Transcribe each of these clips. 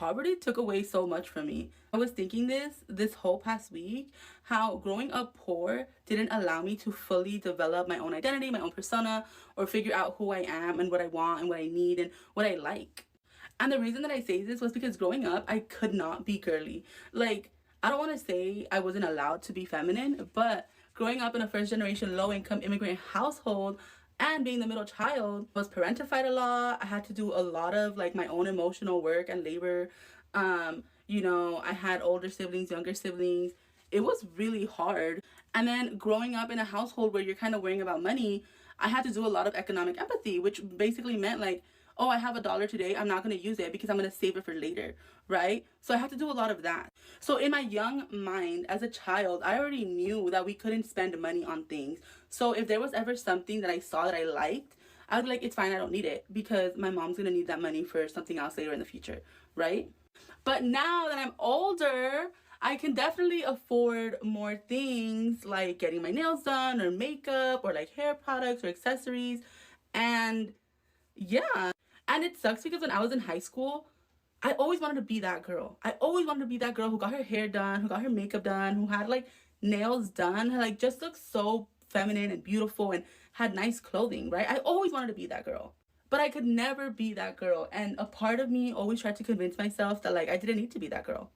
poverty took away so much from me. I was thinking this whole past week, how growing up poor didn't allow me to fully develop my own identity, my own persona, or figure out who I am and what I want and what I need and what I like. And the reason that I say this was because growing up, I could not be girly. Like, I don't want to say I wasn't allowed to be feminine, but growing up in a first generation low income immigrant household and being the middle child, I was parentified a lot. I had to do a lot of like my own emotional work and labor. I had older siblings, younger siblings. It was really hard. And then growing up in a household where you're kind of worrying about money, I had to do a lot of economic empathy, which basically meant like, oh, I have $1 today. I'm not going to use it because I'm going to save it for later, right? So I had to do a lot of that. So in my young mind as a child, I already knew that we couldn't spend money on things. So if there was ever something that I saw that I liked, I would be like, it's fine, I don't need it because my mom's going to need that money for something else later in the future, right? But now that I'm older, I can definitely afford more things like getting my nails done or makeup or like hair products or accessories. And yeah. And it sucks because when I was in high school, I always wanted to be that girl. I always wanted to be that girl who got her hair done, who got her makeup done, who had like nails done, who like just looked so feminine and beautiful and had nice clothing, right? I always wanted to be that girl. But I could never be that girl. And a part of me always tried to convince myself that like I didn't need to be that girl.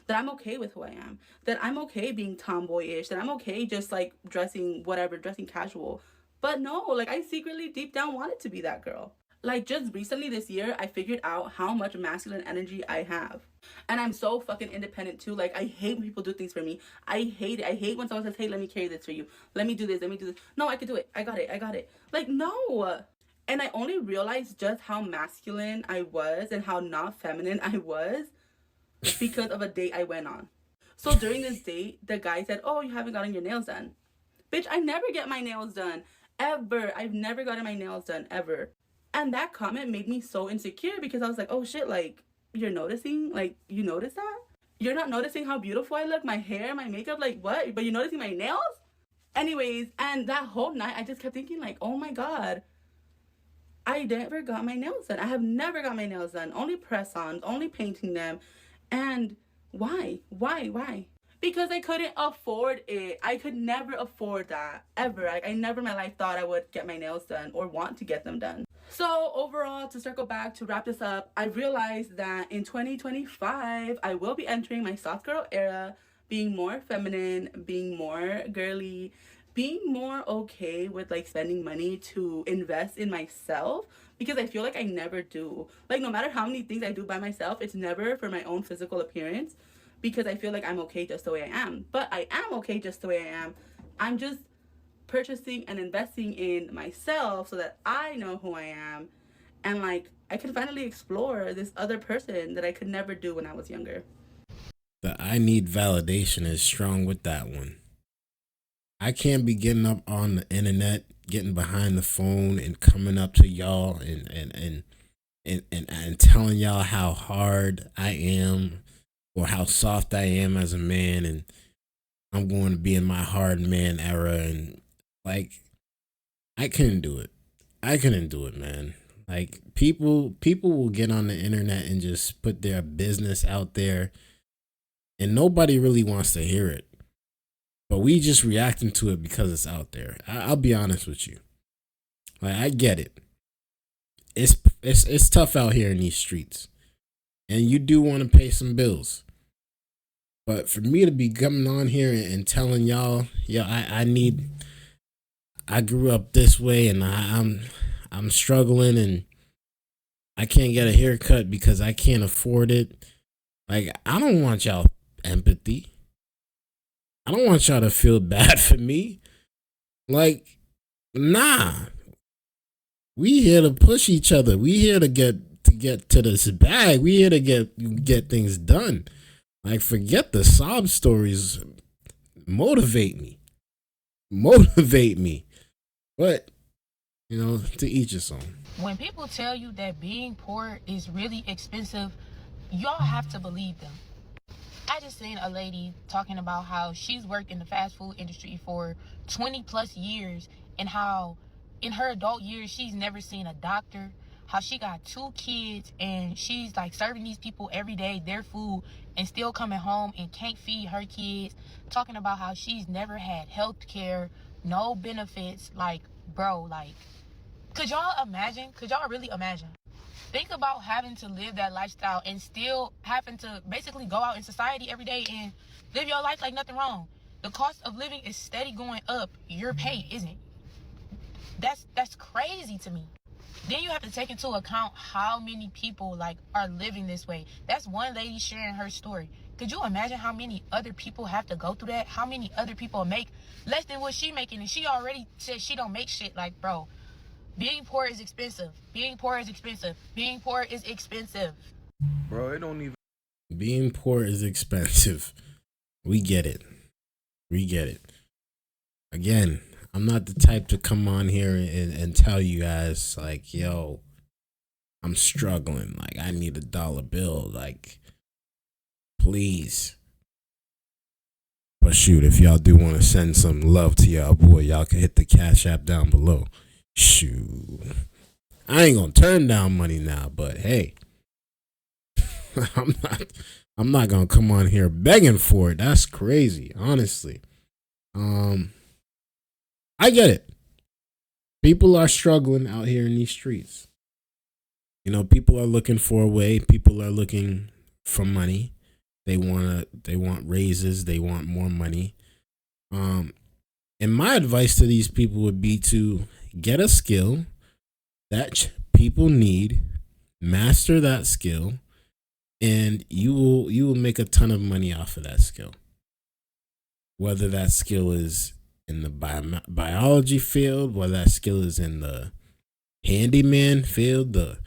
That I'm okay with who I am. That I'm okay being tomboyish. That I'm okay just like dressing whatever, dressing casual. But no, like I secretly deep down wanted to be that girl. Like just recently this year, I figured out how much masculine energy I have. And I'm so fucking independent too. Like I hate when people do things for me. I hate it. I hate when someone says, hey, let me carry this for you. Let me do this. Let me do this. No, I can do it. I got it. I got it. Like, no. And I only realized just how masculine I was and how not feminine I was because of a date I went on. So during this date, the guy said, oh, you haven't gotten your nails done. Bitch, I never get my nails done. Ever. I've never gotten my nails done. Ever. And that comment made me so insecure because I was like, oh shit, like, you're noticing? Like, you notice that? You're not noticing how beautiful I look? My hair, my makeup, like, what? But you're noticing my nails? Anyways, and that whole night, I just kept thinking, like, oh my God, I never got my nails done. I have never got my nails done. Only press-ons, only painting them. And why? Why? Because I couldn't afford it. I could never afford that, ever. I never in my life thought I would get my nails done or want to get them done. So overall, to circle back, to wrap this up, I realized that in 2025, I will be entering my soft girl era, being more feminine, being more girly, being more okay with like spending money to invest in myself because I feel like I never do. Like no matter how many things I do by myself, it's never for my own physical appearance because I feel like I'm okay just the way I am. But I am okay just the way I am. I'm just purchasing and investing in myself so that I know who I am and like I can finally explore this other person that I could never do when I was younger. The I need validation is strong with that one. I can't be getting up on the internet, getting behind the phone and coming up to y'all and telling y'all how hard I am or how soft I am as a man and I'm going to be in my hard man era and like I couldn't do it. I couldn't do it, man. Like people will get on the internet and just put their business out there and nobody really wants to hear it. But we just reacting to it because it's out there. I'll be honest with you. Like I get it. It's tough out here in these streets. And you do want to pay some bills. But for me to be coming on here and telling y'all, I grew up this way and I'm struggling and I can't get a haircut because I can't afford it. Like I don't want y'all empathy. I don't want y'all to feel bad for me. Like, nah. We here to push each other. We here to get to this bag. We here to get things done. Like, forget the sob stories. Motivate me. But, to each his own. When people tell you that being poor is really expensive, y'all have to believe them. I just seen a lady talking about how she's worked in the fast food industry for 20 plus years and how in her adult years she's never seen a doctor, how she got 2 kids and she's like serving these people every day their food and still coming home and can't feed her kids, talking about how she's never had health care, no benefits. Like, bro, like, could y'all imagine? Could y'all really imagine? Think about having to live that lifestyle and still having to basically go out in society every day and live your life like nothing wrong. The cost of living is steady going up. Your pay isn't. That's crazy to me. Then you have to take into account how many people like are living this way. That's one lady sharing her story. Could you imagine how many other people have to go through that? How many other people make less than what she making, and she already said she don't make shit? Like, bro, being poor is expensive. Being poor is expensive. Being poor is expensive. Bro, it don't even. Being poor is expensive. We get it. We get it. Again, I'm not the type to come on here and tell you guys, like, yo, I'm struggling. Like, I need $1 bill. Like, please. But shoot, if y'all do want to send some love to y'all boy, y'all can hit the Cash App down below. Shoot. I ain't gonna turn down money now, but hey. I'm not gonna come on here begging for it. That's crazy, honestly. I get it. People are struggling out here in these streets. You know, people are looking for a way. People are looking for money. They want raises. They want more money. And my advice to these people would be to get a skill that people need, master that skill, and you will make a ton of money off of that skill. Whether that skill is in the biology field, whether that skill is in the handyman field, the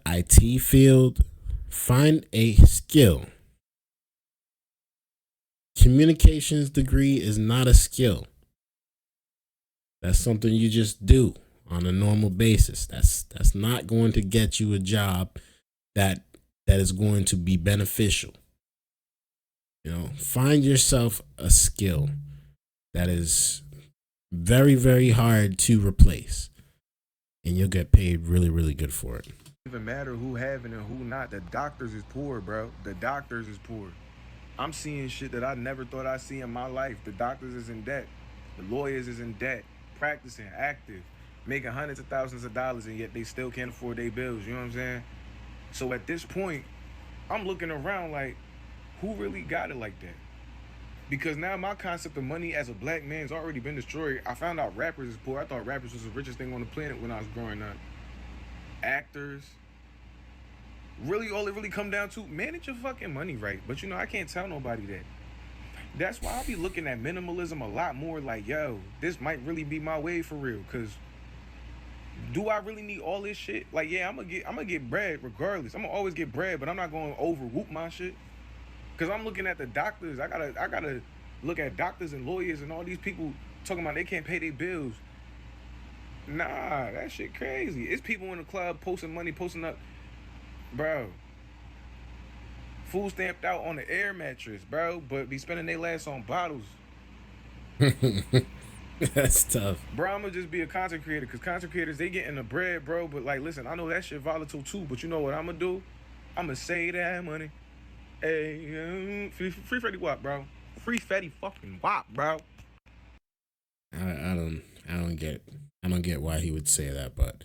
IT field, find a skill. Communications degree is not a skill. That's something you just do on a normal basis. That's not going to get you a job that is going to be beneficial. You know, find yourself a skill that is very, very hard to replace, and you'll get paid really, really good for it. Even matter who having and who not. The doctors is poor, bro. The doctors is poor. I'm seeing shit that I never thought I'd see in my life. The doctors is in debt. The lawyers is in debt. Practicing, active, making hundreds of thousands of dollars, and yet they still can't afford their bills. You know what I'm saying? So at this point, I'm looking around like, who really got it like that? Because now my concept of money as a black man's already been destroyed. I found out rappers is poor. I thought rappers was the richest thing on the planet when I was growing up. Actors. Really, all it really come down to, manage your fucking money right. But you know, I can't tell nobody that. That's why I be looking at minimalism a lot more like, yo, this might really be my way for real. Cause do I really need all this shit? Like, yeah, I'm gonna get bread regardless. I'm gonna always get bread, but I'm not gonna overwhoop my shit. Cause I'm looking at the doctors. I gotta look at doctors and lawyers and all these people talking about they can't pay their bills. Nah, that shit crazy. It's people in the club posting money, posting up, bro. Food stamped out on the air mattress, bro, but be spending their last on bottles. That's tough. Bro, I'm gonna just be a content creator, because content creators, they getting the bread, bro. But like, listen, I know that shit volatile too, but you know what I'm gonna do? I'm gonna save that money. Hey, free Fetty Wap, bro. Free Fetty fucking Wap, bro. I don't get why he would say that, but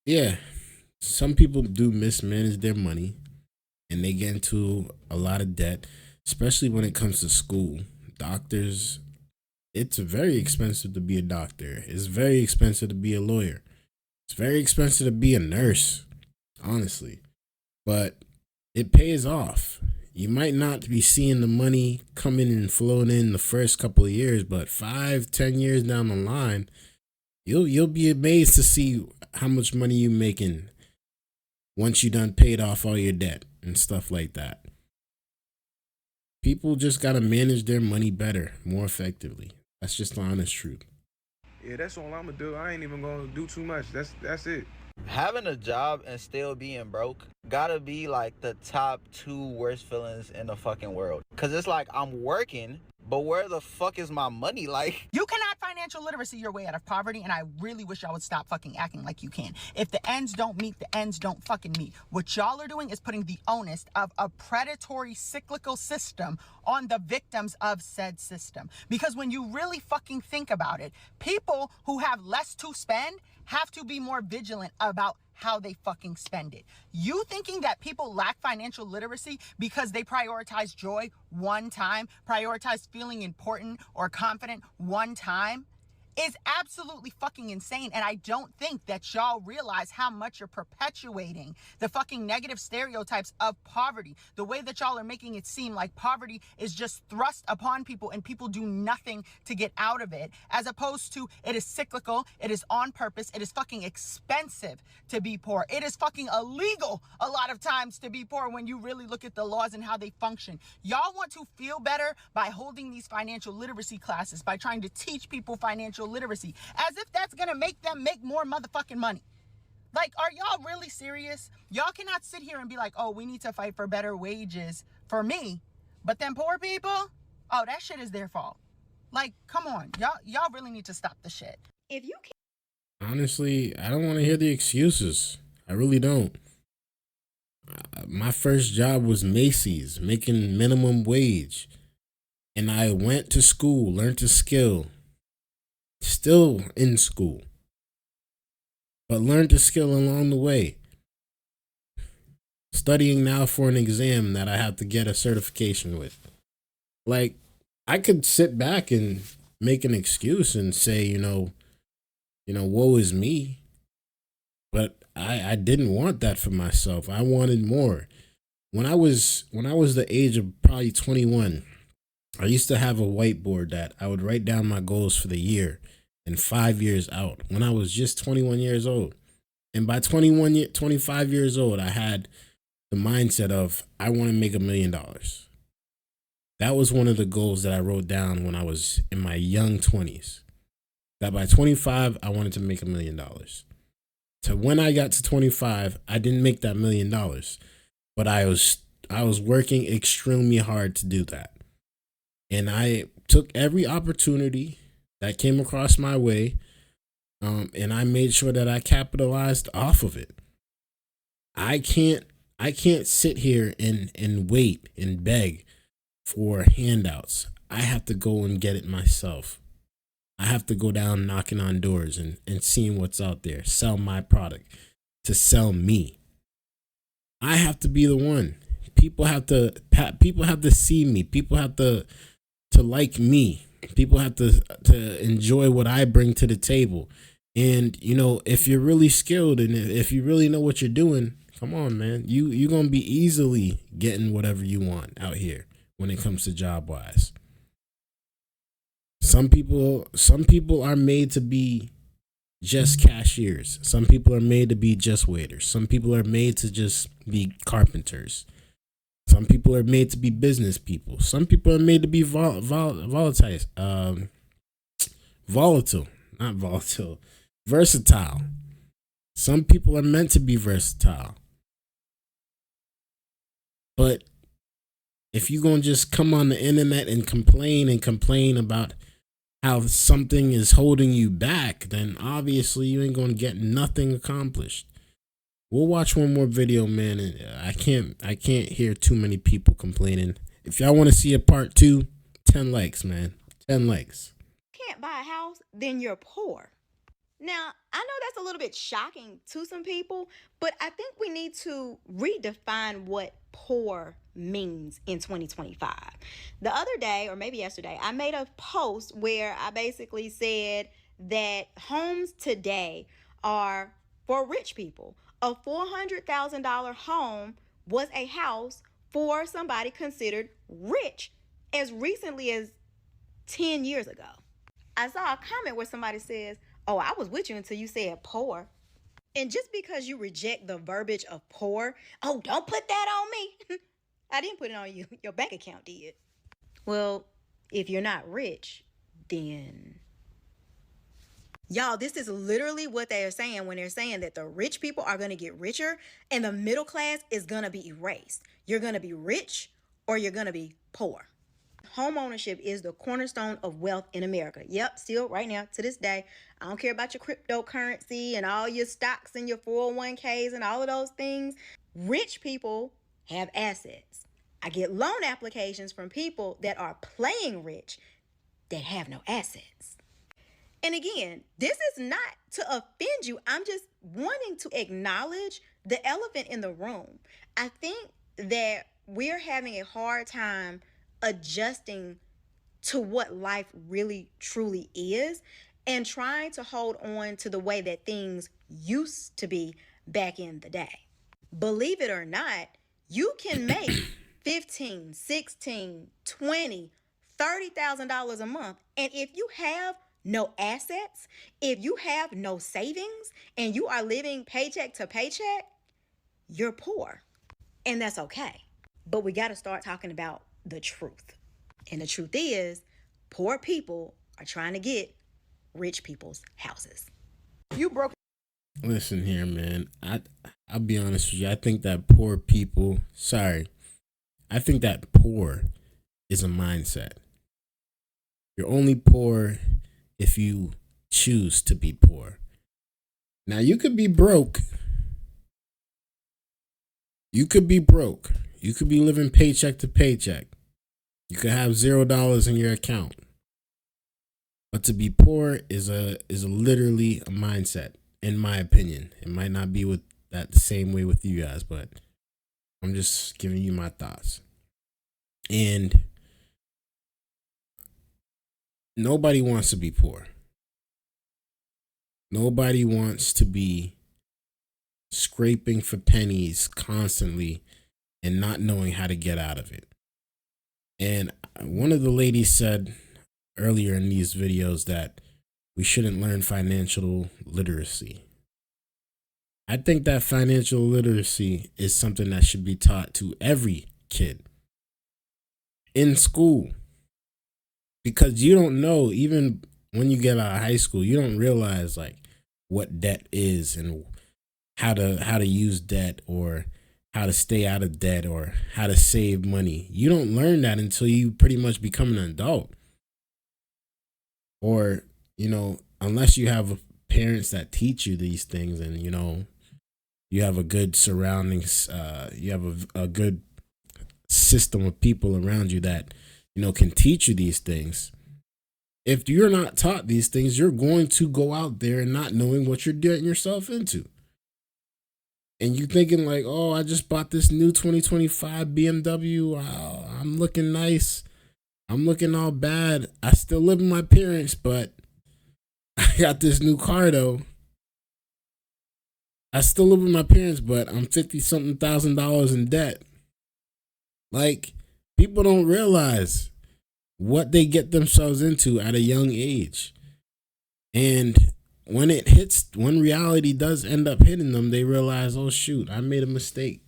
yeah, some people do mismanage their money and they get into a lot of debt, especially when it comes to school. Doctors, it's very expensive to be a doctor. It's very expensive to be a lawyer. It's very expensive to be a nurse, honestly, but it pays off. You might not be seeing the money coming and flowing in the first couple of years, but 5-10 years down the line, you'll be amazed to see how much money you making once you done paid off all your debt and stuff like that. People just gotta manage their money better, more effectively. That's just the honest truth. Yeah, that's all I'm gonna do. I ain't even gonna do too much. That's it. Having a job and still being broke gotta be like the top 2 worst feelings in the fucking world. Cause it's like I'm working, but where the fuck is my money? Like, You cannot financially financial literacy your way out of poverty, and I really wish y'all would stop fucking acting like you can. If the ends don't meet, the ends don't fucking meet. What y'all are doing is putting the onus of a predatory cyclical system on the victims of said system. Because when you really fucking think about it, people who have less to spend have to be more vigilant about how they fucking spend it. You thinking that people lack financial literacy because they prioritize joy one time, prioritize feeling important or confident one time, is absolutely fucking insane. And I don't think that y'all realize how much you're perpetuating the fucking negative stereotypes of poverty. The way that y'all are making it seem like poverty is just thrust upon people and people do nothing to get out of it, as opposed to it is cyclical, it is on purpose, it is fucking expensive to be poor. It is fucking illegal a lot of times to be poor when you really look at the laws and how they function. Y'all want to feel better by holding these financial literacy classes, by trying to teach people financial literacy, as if that's gonna make them make more motherfucking money. Like, are y'all really serious? Y'all cannot sit here and be like, oh, we need to fight for better wages for me, but then poor people, oh, that shit is their fault. Like, come on, y'all really need to stop the shit. If you can Honestly, I don't want to hear the excuses. I really don't. My first job was Macy's, making minimum wage. And I went to school, learned a skill. Still in school. But learned a skill along the way. Studying now for an exam that I have to get a certification with. Like, I could sit back and make an excuse and say, woe is me. But I didn't want that for myself. I wanted more. When I was the age of probably 21, I used to have a whiteboard that I would write down my goals for the year and 5 years out when I was just 21 years old. And by 25 years old, I had the mindset of, I want to make $1 million. That was one of the goals that I wrote down when I was in my young 20s. That by 25, I wanted to make $1 million. So when I got to 25, I didn't make that $1 million, but I was working extremely hard to do that. And I took every opportunity that came across my way, and I made sure that I capitalized off of it. I can't sit here and wait and beg for handouts. I have to go and get it myself. I have to go down knocking on doors and seeing what's out there, sell my product, to sell me. I have to be the one. People have to see me. People have to like me. People have to enjoy what I bring to the table. And, if you're really skilled and if you really know what you're doing, come on, man. You're going to be easily getting whatever you want out here when it comes to job wise. Some people are made to be just cashiers. Some people are made to be just waiters. Some people are made to just be carpenters. Some people are made to be business people. Some people are made to be versatile. Some people are meant to be versatile. But if you're going to just come on the internet and complain about how something is holding you back, then obviously you ain't going to get nothing accomplished. We'll watch one more video, man. And I can't hear too many people complaining. If y'all want to see a part 2, 10 likes, man. 10 likes. can't buy a house, then you're poor. Now, I know that's a little bit shocking to some people, but I think we need to redefine what poor means in 2025. The other day, or maybe yesterday, I made a post where I basically said that homes today are for rich people. A $400,000 home was a house for somebody considered rich as recently as 10 years ago. I saw a comment where somebody says, "Oh, I was with you until you said poor." And just because you reject the verbiage of poor, "Oh, don't put that on me." I didn't put it on you. Your bank account did. Well, if you're not rich, then... Y'all, this is literally what they are saying when they're saying that the rich people are going to get richer and the middle class is going to be erased. You're going to be rich or you're going to be poor. home ownership is the cornerstone of wealth in America. Yep, still right now to this day. I don't care about your cryptocurrency and all your stocks and your 401ks and all of those things. Rich people have assets. I get loan applications from people that are playing rich that have no assets. And again, this is not to offend you. I'm just wanting to acknowledge the elephant in the room. I think that we're having a hard time adjusting to what life really truly is and trying to hold on to the way that things used to be back in the day. Believe it or not, you can make $15, $16, $20, $30,000 a month. And if you have no assets, if you have no savings, and you are living paycheck to paycheck, you're poor. And that's okay. But we got to start talking about the truth. And the truth is, poor people are trying to get rich people's houses. You broke. Listen here, man. I'll be honest with you. I think that poor people, I think that poor is a mindset. You're only poor if you choose to be poor. Now, you could be broke. You could be broke. You could be living paycheck to paycheck. You could have $0 in your account. But to be poor is literally a mindset, in my opinion. It might not be with that the same way with you guys, but I'm just giving you my thoughts. And nobody wants to be poor. Nobody wants to be scraping for pennies constantly and not knowing how to get out of it. And one of the ladies said earlier in these videos that we shouldn't learn financial literacy. I think that financial literacy is something that should be taught to every kid in school. Because you don't know, even when you get out of high school, you don't realize like what debt is and how to use debt or how to stay out of debt or how to save money. You don't learn that until you pretty much become an adult. Or, unless you have parents that teach you these things and, you have a good surroundings, you have a good system of people around you that, can teach you these things. If you're not taught these things, you're going to go out there and not knowing what you're getting yourself into. And you thinking like, oh, I just bought this new 2025 BMW. Wow, I'm looking nice. I'm looking all bad. I still live with my parents, but I got this new car though. I still live with my parents, but I'm $50-something thousand in debt. Like, people don't realize what they get themselves into at a young age. And when reality does end up hitting them, they realize, oh shoot, I made a mistake.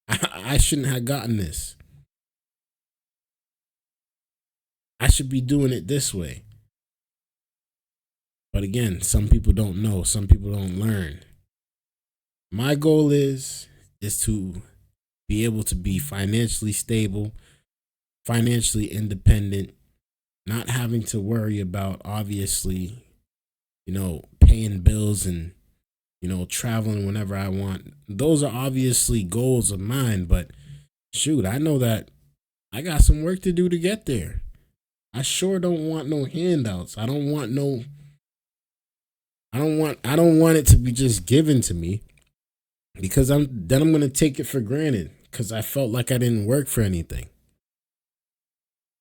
I shouldn't have gotten this. I should be doing it this way. But again, some people don't know. Some people don't learn. My goal is to be able to be financially stable, financially independent, not having to worry about, obviously, paying bills and, traveling whenever I want. Those are obviously goals of mine, but shoot, I know that I got some work to do to get there. I sure don't want no handouts. I don't want it to be just given to me, because I'm going to take it for granted because I felt like I didn't work for anything.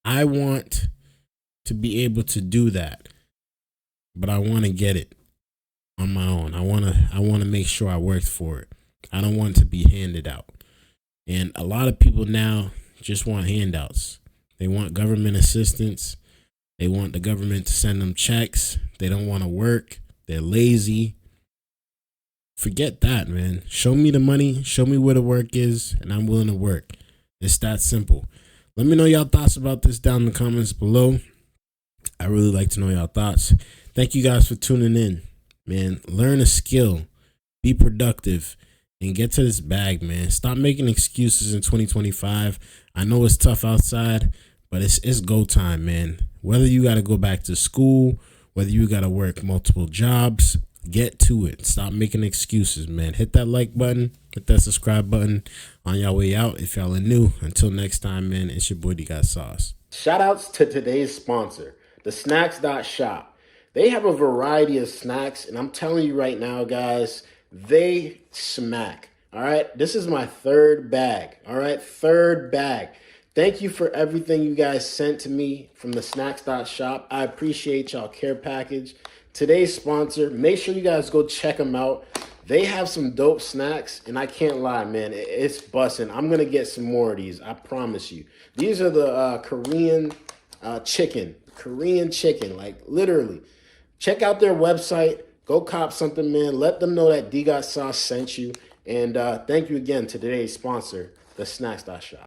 I want to be able to do that, but I want to get it on my own. I want to make sure I worked for it. I don't want it to be handed out. And a lot of people now just want handouts. They want government assistance. They want the government to send them checks. They don't want to work. They're lazy. Forget that, man. Show me the money. Show me where the work is, and I'm willing to work. It's that simple. Let me know y'all thoughts about this down in the comments below. I really like to know y'all thoughts. Thank you guys for tuning in, man. Learn a skill. Be productive. And get to this bag, man. Stop making excuses in 2025. I know it's tough outside, But it's go time, man. Whether you got to go back to school, whether you got to work multiple jobs, get to it. Stop making excuses, man. Hit that like button, hit that subscribe button on y'all way out if y'all are new. Until next time, man, it's your boy Dgotsauce. Shout outs to today's sponsor, the Snacks.shop. They have a variety of snacks, and I'm telling you right now, guys, they smack. All right, this is my third bag. All right, third bag. Thank you for everything you guys sent to me from the Snacks.shop. I appreciate y'all care package. Today's sponsor, make sure you guys go check them out. They have some dope snacks, and I can't lie, man, it's busting. I'm going to get some more of these, I promise you. These are the Korean chicken, like literally. Check out their website. Go cop something, man. Let them know that Dgotsauce sent you. And thank you again to today's sponsor, the Snacks.shop.